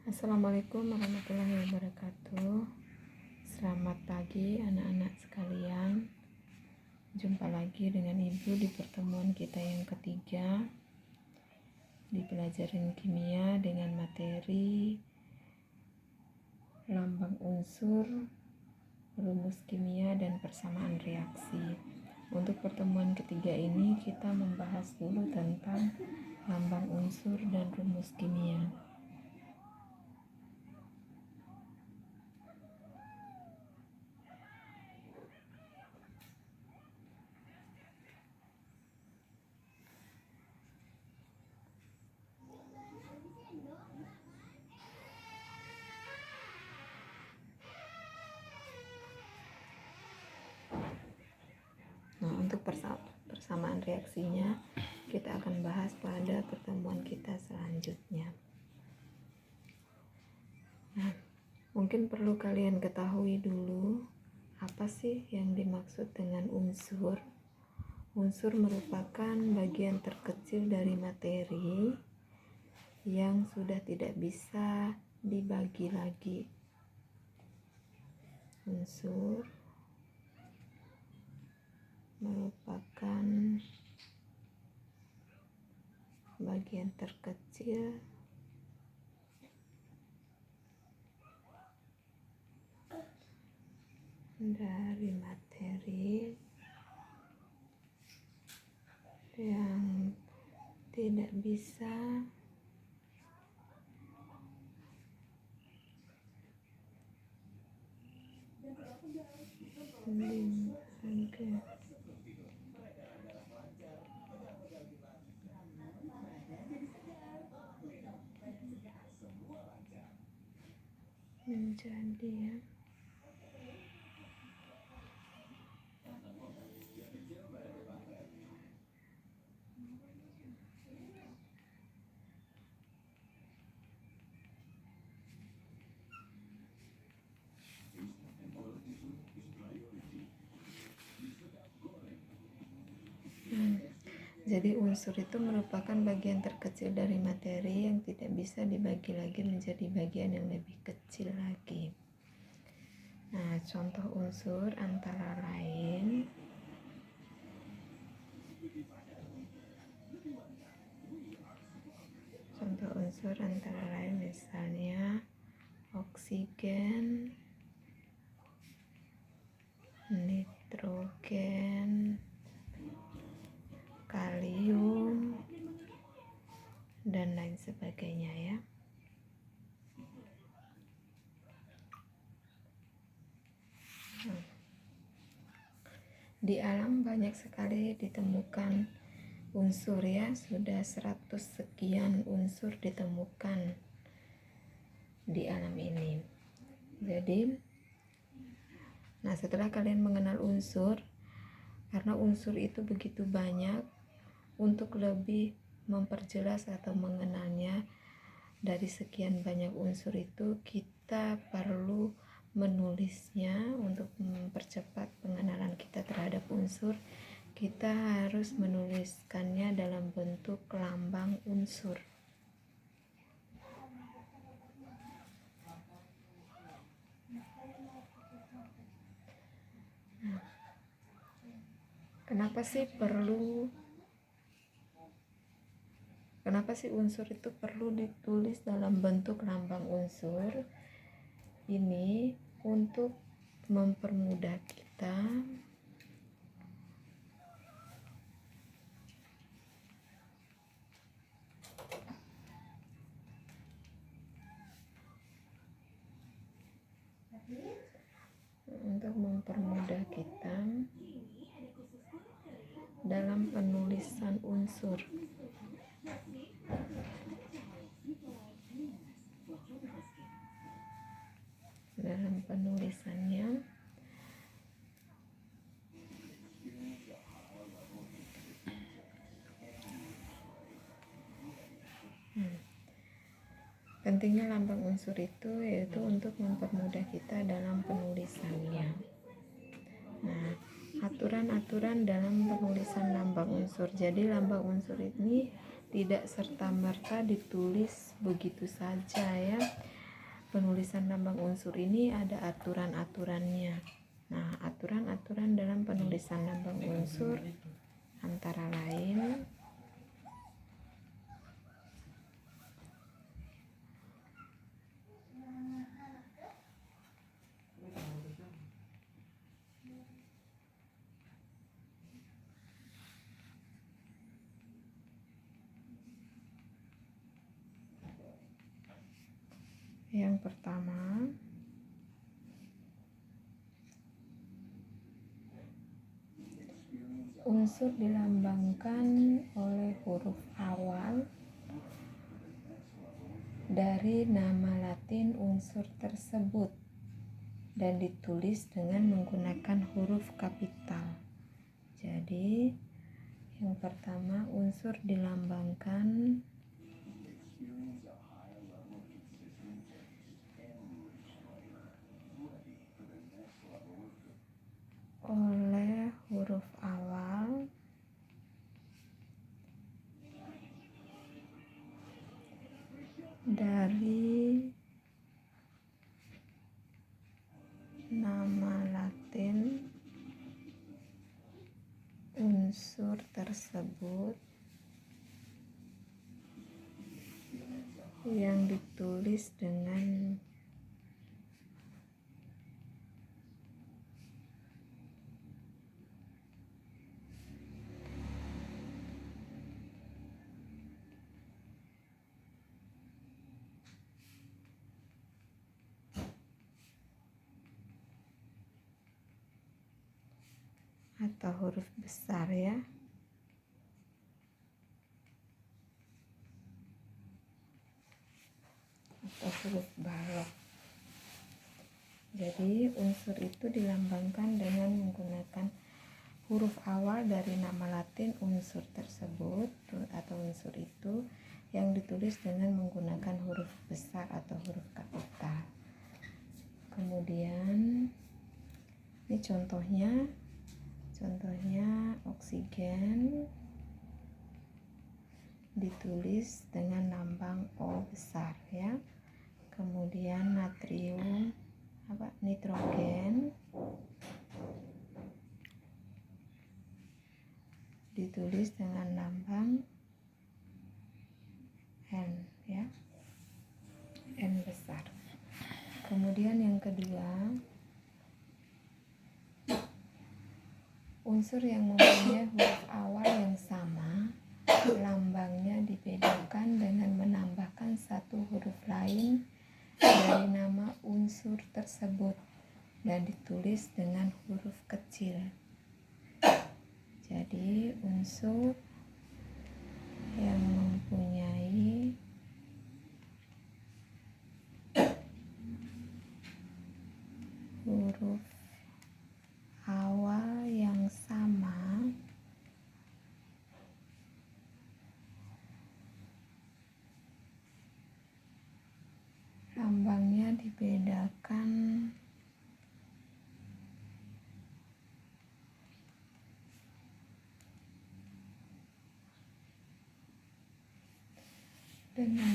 Assalamualaikum warahmatullahi wabarakatuh. Selamat pagi anak-anak sekalian. Jumpa lagi dengan Ibu di pertemuan kita yang ketiga di pelajaran kimia dengan materi lambang unsur, rumus kimia, dan persamaan reaksi. Untuk pertemuan ketiga ini kita membahas dulu tentang lambang unsur dan rumus kimia. Nah, untuk persamaan reaksinya kita akan bahas pada pertemuan kita selanjutnya. Nah, mungkin perlu kalian ketahui dulu apa sih yang dimaksud dengan unsur. Unsur merupakan bagian terkecil dari materi yang sudah tidak bisa dibagi lagi. Unsur merupakan bagian terkecil dari materi yang tidak bisa menjadi Jadi unsur itu merupakan bagian terkecil dari materi yang tidak bisa dibagi lagi menjadi bagian yang lebih kecil lagi. Nah, contoh unsur antara lain misalnya oksigen, nitrogen, kalium, dan lain sebagainya ya. Di alam banyak sekali ditemukan unsur ya, sudah 100 sekian unsur ditemukan di alam ini. Jadi, nah setelah kalian mengenal unsur, karena unsur itu begitu banyak, untuk lebih memperjelas atau mengenalnya dari sekian banyak unsur itu, kita perlu menulisnya. Untuk mempercepat pengenalan kita terhadap unsur, kita harus menuliskannya dalam bentuk lambang unsur. Nah, kenapa sih unsur itu perlu ditulis dalam bentuk lambang unsur? Ini untuk mempermudah kita dalam penulisan unsur. Dalam penulisannya pentingnya lambang unsur itu yaitu untuk mempermudah kita dalam penulisannya. Nah, aturan-aturan dalam penulisan lambang unsur. Jadi lambang unsur ini tidak serta-merta ditulis begitu saja ya. penulisan lambang unsur ini ada aturan-aturannya. Nah, aturan-aturan dalam penulisan lambang unsur antara lain yang pertama, unsur dilambangkan oleh huruf awal dari nama Latin unsur tersebut dan ditulis dengan menggunakan huruf kapital. Jadi, yang pertama, unsur dilambangkan oleh huruf awal dari nama Latin unsur tersebut yang ditulis dengan atau huruf besar ya, atau huruf balok. Jadi unsur itu dilambangkan dengan menggunakan huruf awal dari nama Latin unsur tersebut atau unsur itu yang ditulis dengan menggunakan huruf besar atau huruf kapital. Kemudian ini contohnya oksigen ditulis dengan lambang O besar ya. Kemudian natrium nitrogen ditulis dengan lambang N ya, N besar. Kemudian yang kedua, unsur yang mempunyai huruf awal yang sama, lambangnya dibedakan dengan menambahkan satu huruf lain dari nama unsur tersebut dan ditulis dengan huruf kecil. Jadi unsur yang mempunyai huruf awal yang sama lambangnya dibedakan dengan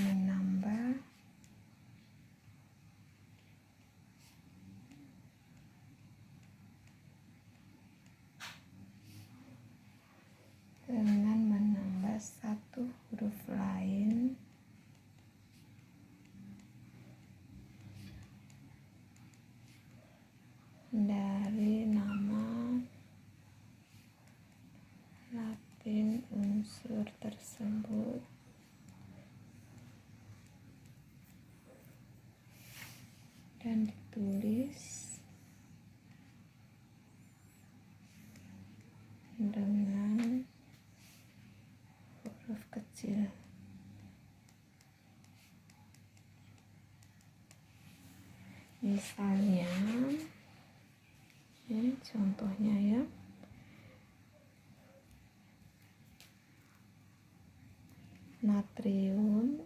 menambah satu huruf lain dari nama Latin unsur tersebut dan ditulis dengan huruf kecil. Misalnya ini contohnya ya, natrium.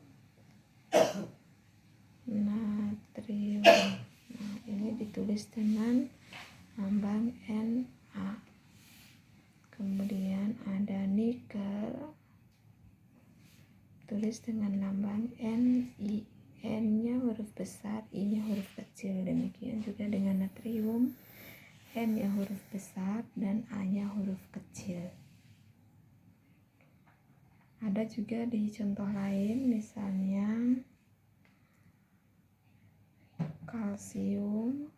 Nah, ini ditulis dengan lambang Na. Kemudian ada nikel, tulis dengan lambang Ni. N-nya huruf besar, I juga di contoh lain, misalnya kalsium.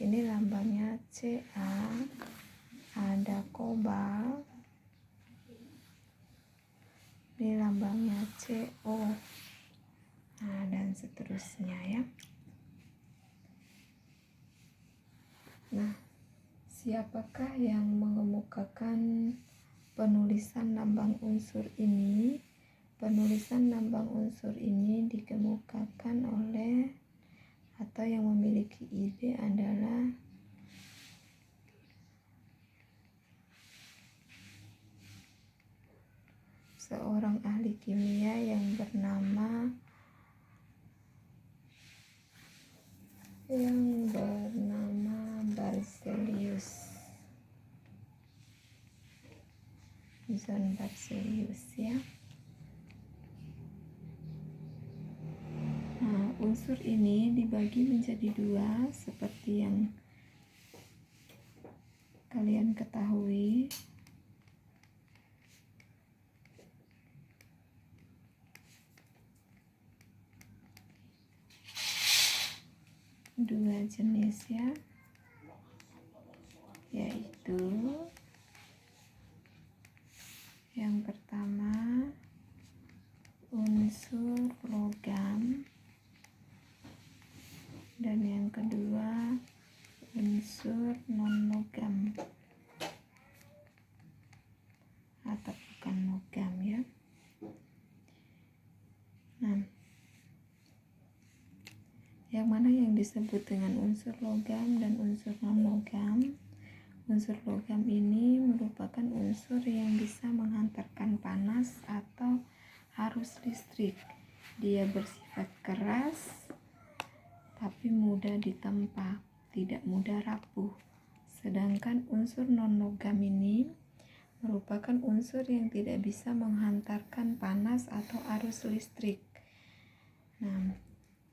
Ini lambangnya Ca. Ada kobalt. Ini lambangnya CO. Nah, dan seterusnya ya. Nah, siapakah yang mengemukakan penulisan lambang unsur ini? Penulisan lambang unsur ini dikemukakan oleh atau yang memiliki ide adalah seorang ahli kimia yang bernama Berzelius. John Berzelius ya. Nah, unsur ini dibagi menjadi dua seperti yang kalian ketahui. Dua jenis ya, yaitu yang pertama unsur logam dan yang kedua unsur non-logam atau bukan logam ya. Nah, yang mana yang disebut dengan unsur logam dan unsur non-logam? Unsur logam ini merupakan unsur yang bisa menghantarkan panas atau arus listrik. Dia bersifat keras tapi mudah ditempa, tidak mudah rapuh. Sedangkan unsur non-logam ini merupakan unsur yang tidak bisa menghantarkan panas atau arus listrik. Nah,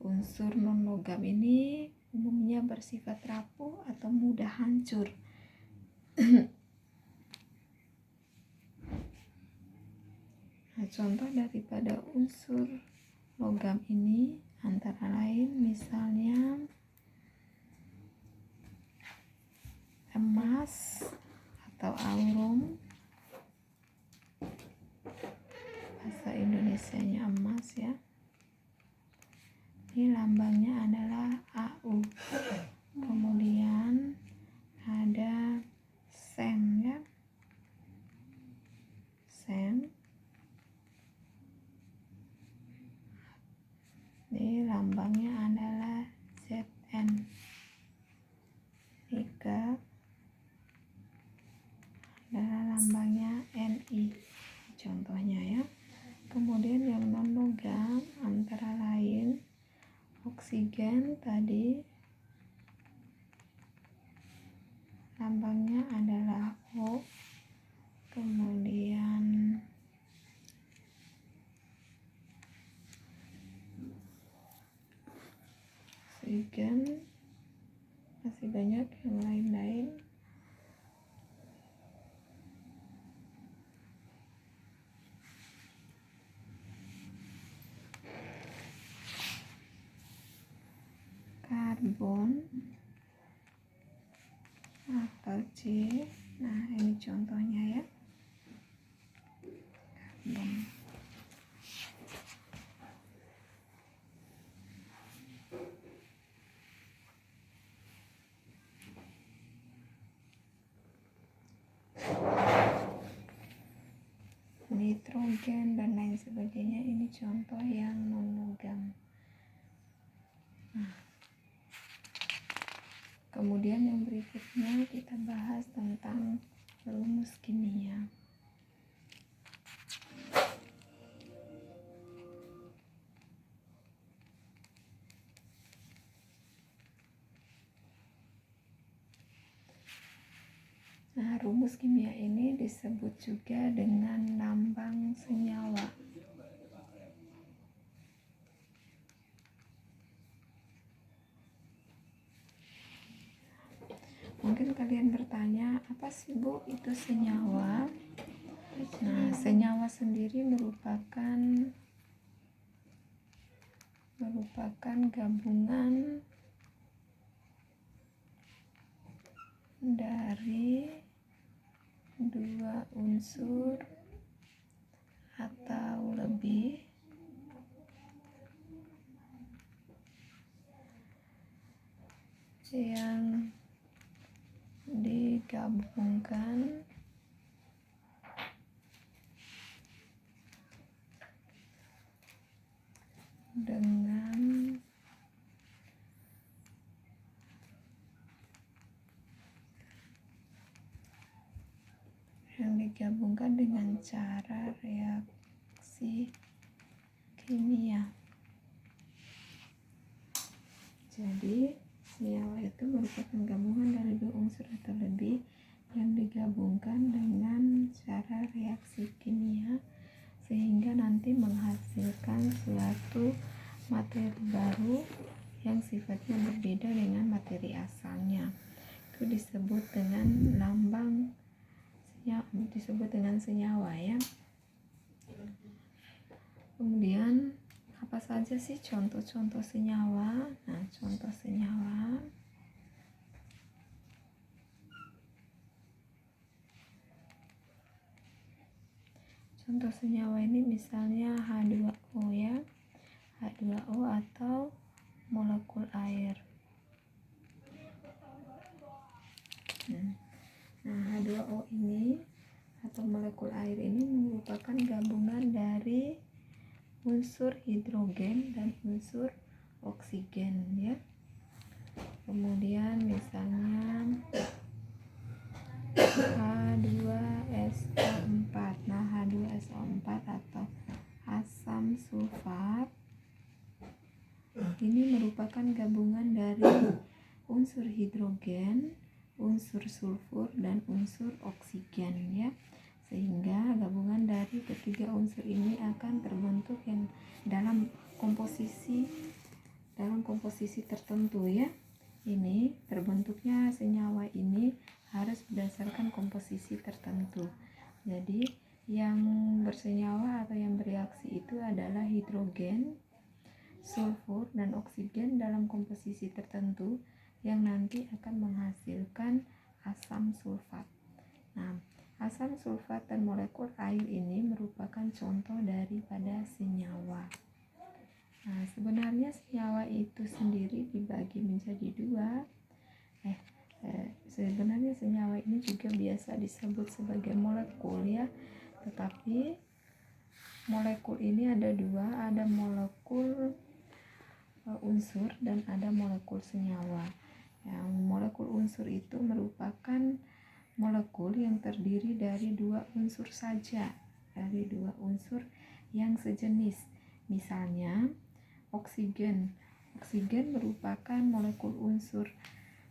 unsur non-logam ini umumnya bersifat rapuh atau mudah hancur. Nah, contoh daripada unsur logam ini antara lain misalnya emas atau aurum, bahasa Indonesianya emas ya. Ini lambangnya adalah AU. Kemudian ada sem ya, sem. Ini lambangnya adalah Zn. Nikel adalah lambangnya Ni. Contohnya ya. Kemudian yang non logam antara lain oksigen tadi lambangnya adalah O. Kemudian oksigen, masih banyak yang lain-lain. Karbon atau C. Nah, ini contohnya ya. Karbon. Nitrogen dan lain sebagainya, ini contoh yang non-logam. Nah, kemudian yang berikutnya kita bahas tentang rumus kimia. Nah, rumus kimia ini disebut juga dengan lambang senyawa. mungkin kalian bertanya, apa sih Bu itu senyawa? Nah, senyawa sendiri merupakan gabungan dari dua unsur atau lebih yang digabungkan dengan cara reaksi kimia. Jadi senyawa itu merupakan gabungan dari dua unsur atau lebih yang digabungkan dengan cara reaksi kimia sehingga nanti menghasilkan suatu materi baru yang sifatnya berbeda dengan materi asalnya. Itu disebut dengan senyawa ya. Kemudian apa saja sih contoh-contoh senyawa? Nah, contoh senyawa ini misalnya H2O ya. H2O atau molekul air. Nah, H2O ini atau molekul air ini merupakan gabungan dari unsur hidrogen dan unsur oksigen ya. Kemudian misalnya H2SO4. Nah, H2SO4 atau asam sulfat ini merupakan gabungan dari unsur hidrogen, unsur sulfur, dan unsur oksigen ya. Sehingga gabungan dari ketiga unsur ini akan terbentuk yang dalam komposisi tertentu ya. Ini terbentuknya senyawa ini harus berdasarkan komposisi tertentu. Jadi yang bersenyawa atau yang bereaksi itu adalah hidrogen, sulfur, dan oksigen dalam komposisi tertentu yang nanti akan menghasilkan asam sulfat. Nah, asam sulfat dan molekul air ini merupakan contoh daripada senyawa. Nah, sebenarnya senyawa itu sendiri dibagi menjadi dua. Sebenarnya senyawa ini juga biasa disebut sebagai molekul ya. Tetapi molekul ini ada dua, ada molekul unsur dan ada molekul senyawa. Yang molekul unsur itu merupakan molekul yang terdiri dari dua unsur saja, dari dua unsur yang sejenis. Misalnya oksigen. Oksigen merupakan molekul unsur.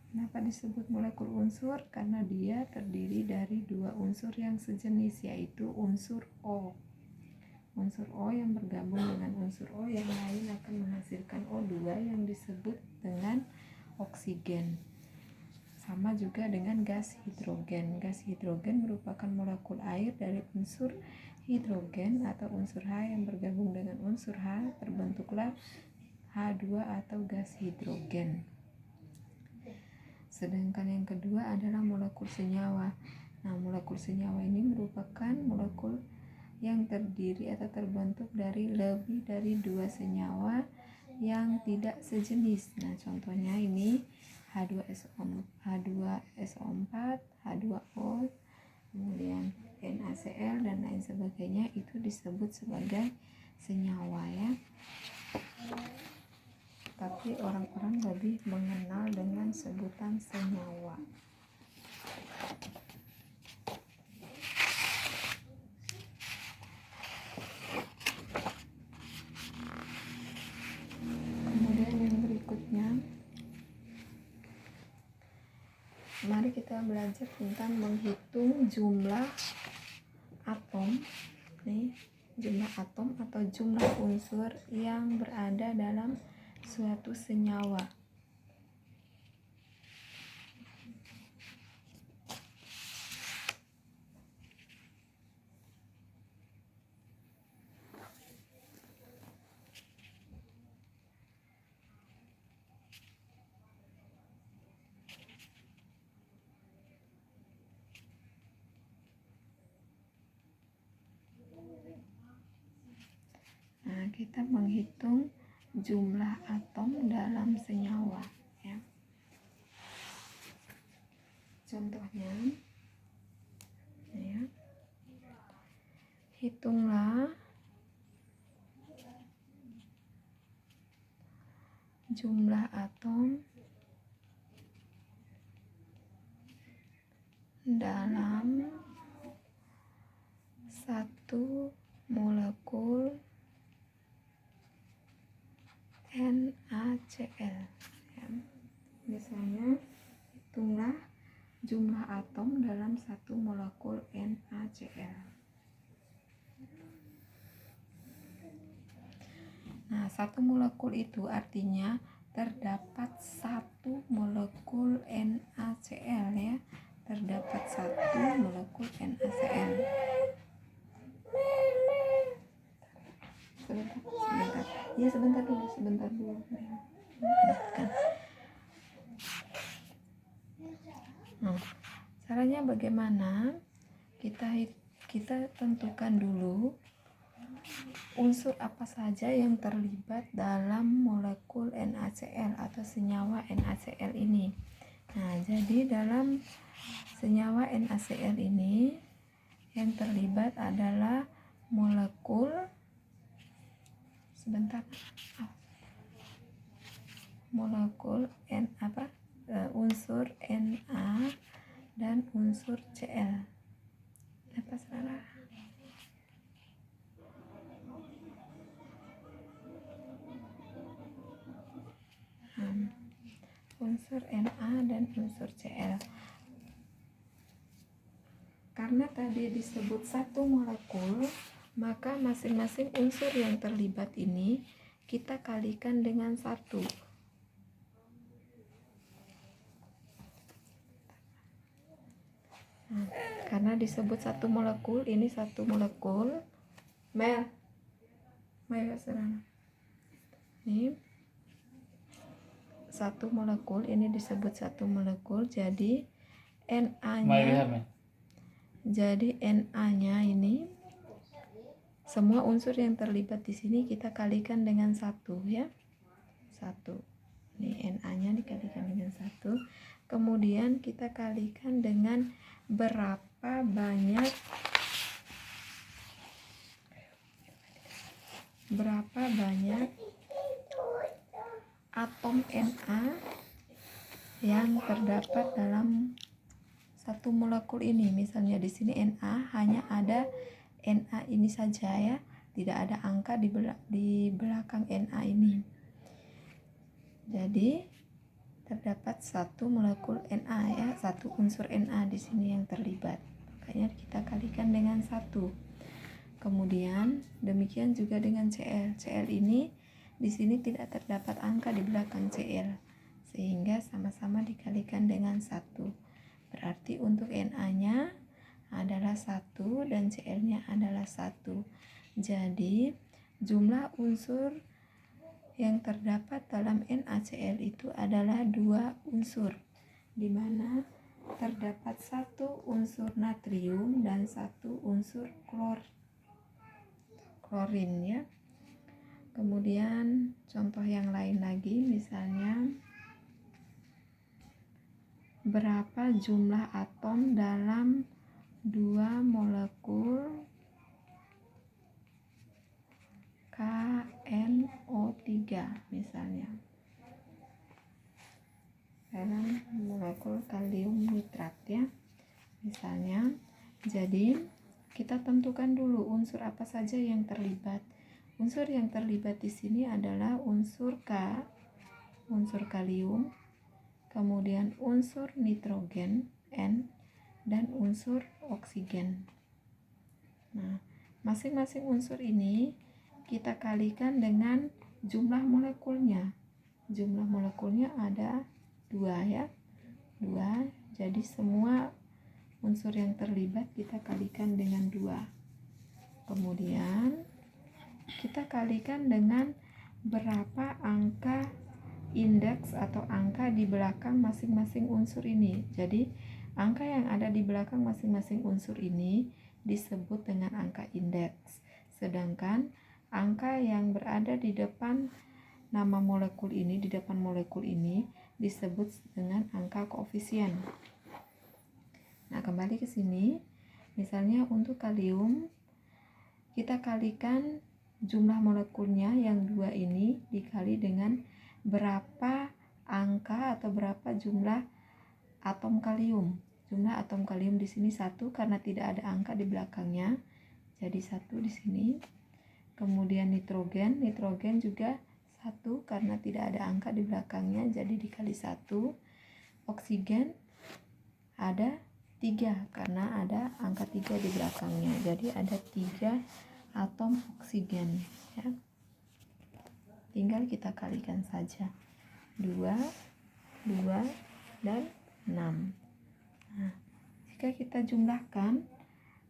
Kenapa disebut molekul unsur? Karena dia terdiri dari dua unsur yang sejenis, yaitu unsur O. Unsur O yang bergabung dengan unsur O yang lain akan menghasilkan O2 yang disebut dengan oksigen. Sama juga dengan gas hidrogen. Gas hidrogen merupakan molekul air dari unsur hidrogen atau unsur H yang bergabung dengan unsur H, terbentuklah H2 atau gas hidrogen. Sedangkan yang kedua adalah molekul senyawa. Nah, molekul senyawa ini merupakan molekul yang terdiri atau terbentuk dari lebih dari dua senyawa yang tidak sejenis. Nah, contohnya ini H2SO4, H2O, kemudian NaCl dan lain sebagainya, itu disebut sebagai senyawa ya. Tapi orang-orang lebih mengenal dengan sebutan senyawa. Kemudian yang berikutnya, mari kita belajar tentang menghitung jumlah atom. Jumlah atom atau jumlah unsur yang berada dalam suatu senyawa. kita menghitung jumlah atom dalam senyawa ya. Contohnya ya, hitunglah jumlah atom dalam satu molekul NaCl ya. Misalnya hitunglah jumlah atom dalam satu molekul NaCl. Nah, satu molekul itu artinya terdapat satu molekul NaCl ya. Terdapat satu molekul NaCl. Sebentar. Ya, sebentar dulu. Nah, caranya bagaimana? Kita tentukan dulu unsur apa saja yang terlibat dalam molekul NaCl atau senyawa NaCl ini. Nah, jadi dalam senyawa NaCl ini yang terlibat adalah molekul unsur Na dan unsur Cl. Unsur Na dan unsur Cl. Karena tadi disebut satu molekul, maka masing-masing unsur yang terlibat ini kita kalikan dengan 1. Nah, karena disebut satu molekul, ini satu molekul. Mel, serana. Ini satu molekul, ini disebut satu molekul, jadi Na-nya. Jadi Na-nya ini semua unsur yang terlibat di sini kita kalikan dengan 1 ya. 1. Ini Na-nya dikalikan dengan 1. Kemudian kita kalikan dengan berapa banyak atom Na yang terdapat dalam satu molekul ini. Misalnya di sini Na hanya ada Na ini saja ya, tidak ada angka di belakang Na ini. Jadi terdapat satu molekul Na ya, satu unsur Na di sini yang terlibat. Makanya kita kalikan dengan 1. Kemudian demikian juga dengan Cl. Cl ini di sini tidak terdapat angka di belakang Cl, sehingga sama-sama dikalikan dengan 1. Berarti untuk Na-nya adalah 1 dan Cl-nya adalah 1. Jadi jumlah unsur yang terdapat dalam NaCl itu adalah 2 unsur, di mana terdapat 1 unsur natrium dan 1 unsur klorin ya. Kemudian contoh yang lain lagi, misalnya berapa jumlah atom dalam 2 molekul KNO3 misalnya, dalam molekul kalium nitrat ya misalnya. Jadi kita tentukan dulu unsur apa saja yang terlibat. Unsur yang terlibat di sini adalah unsur K, unsur kalium, kemudian unsur nitrogen N, dan unsur oksigen. Nah, masing-masing unsur ini kita kalikan dengan jumlah molekulnya. Jumlah molekulnya ada 2 ya, 2. Jadi semua unsur yang terlibat kita kalikan dengan 2. Kemudian kita kalikan dengan berapa angka indeks atau angka di belakang masing-masing unsur ini. Jadi angka yang ada di belakang masing-masing unsur ini disebut dengan angka indeks. Sedangkan angka yang berada di depan nama molekul ini, di depan molekul ini disebut dengan angka koefisien. Nah, kembali ke sini. Misalnya untuk kalium, kita kalikan jumlah molekulnya yang 2 ini dikali dengan berapa angka atau berapa jumlah atom kalium. Jumlah atom kalium di sini 1 karena tidak ada angka di belakangnya. Jadi 1 di sini. Kemudian nitrogen juga 1 karena tidak ada angka di belakangnya, jadi dikali 1. Oksigen ada 3 karena ada angka 3 di belakangnya, jadi ada 3 atom oksigen ya. Tinggal kita kalikan saja 2, 2, dan 6. Nah, jika kita jumlahkan,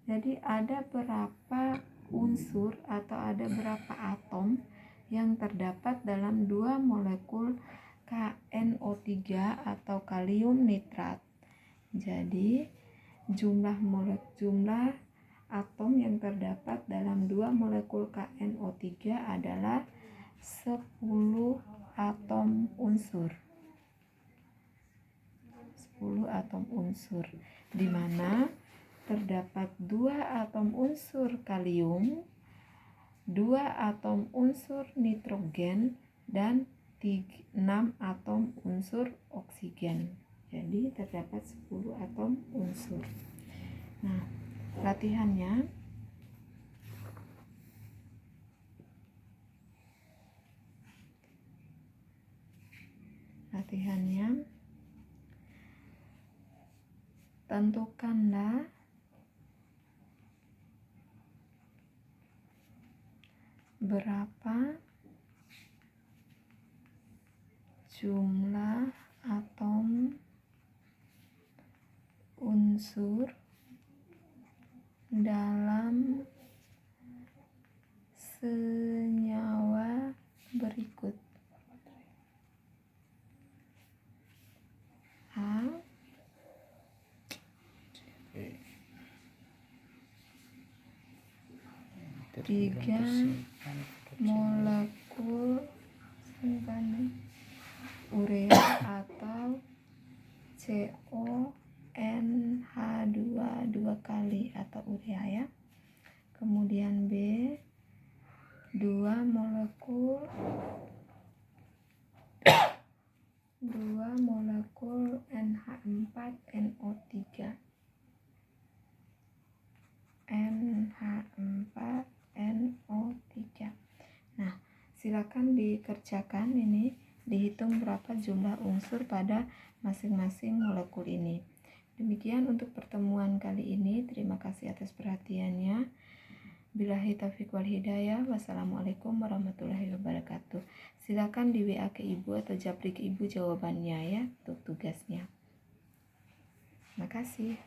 jadi ada berapa unsur atau ada berapa atom yang terdapat dalam 2 molekul KNO3 atau kalium nitrat. Jadi jumlah atom yang terdapat dalam 2 molekul KNO3 adalah 10 atom unsur. 10 atom unsur, di mana terdapat 2 atom unsur kalium, 2 atom unsur nitrogen, dan 6 atom unsur oksigen. Jadi terdapat 10 atom unsur. Nah, latihannya tentukanlah berapa jumlah atom unsur dalam senyawa berikut. A 3 molekul urea atau CONH2 2 kali atau urea ya. Kemudian B 2 molekul NH4NO3. Nah, silakan dikerjakan ini, dihitung berapa jumlah unsur pada masing-masing molekul ini. Demikian untuk pertemuan kali ini. Terima kasih atas perhatiannya. Billahi taufiq wal hidayah. Wassalamualaikum warahmatullahi wabarakatuh. Silakan di WA ke ibu atau japri ke ibu jawabannya ya untuk tugasnya. Terima kasih.